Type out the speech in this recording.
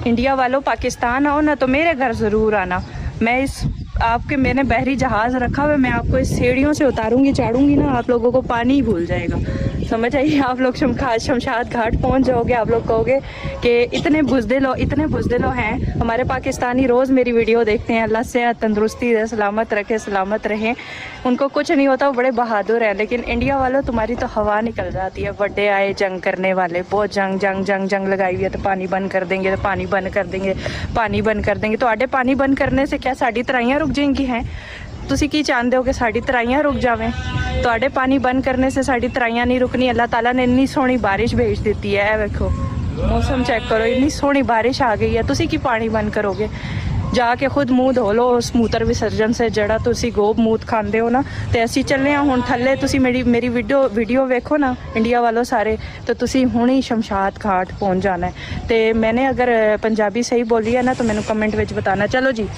India वालों पाकिस्तान आओ ना तो मेरे घर ज़रूर आना। मैं इस आपके मैंने बहरी जहाज़ रखा हुआ है, मैं आपको इस सीढ़ियों से उतारूंगी चढ़ूंगी ना, आप लोगों को पानी ही भूल जाएगा। समझ आइए, आप लोग शमशाद घाट पहुंच जाओगे, आप लोग कहोगे कि इतने बुज़दिल हैं हमारे पाकिस्तानी। रोज़ मेरी वीडियो देखते हैं, अल्लाह से तंदुरुस्ती दे, सलामत रखे, सलामत रहें, उनको कुछ नहीं होता, वो बड़े बहादुर हैं। लेकिन इंडिया वालों तुम्हारी तो हवा निकल जाती है। बड़े आए जंग करने वाले, बहुत जंग लगाई हुई है, तो पानी बंद कर देंगे, तो पानी बंद कर देंगे, पानी बंद कर देंगे। तो आडे पानी बंद करने से क्या साड़ी तराइयाँ रुक जाएंगी हैं? तुसी की चाहते हो कि साड़ी तराइयाँ रुक जावें? तो आडे पानी बंद करने से साड़ी तराइयाँ नहीं रुकनी। अल्लाह ताला ने इन्नी सोहनी बारिश भेज दी है, देखो मौसम चेक करो, इन्नी सोहनी बारिश आ गई है। तुसी की पानी बंद करोगे? जाके खुद मूँह धो लो उस मूत्र विसर्जन से, जड़ा तुसी गोब मूत खांदे हो ना। तो ऐसी चले हुण थल्ले, तुसी मेरी वीडियो वेखो ना इंडिया वालों सारे, तो तुसी हुण ही शमशाद घाट पहुँच जाना है। तो मैंने अगर पंजाबी सही बोली है ना तो मैंने कमेंट विच बताना। चलो जी।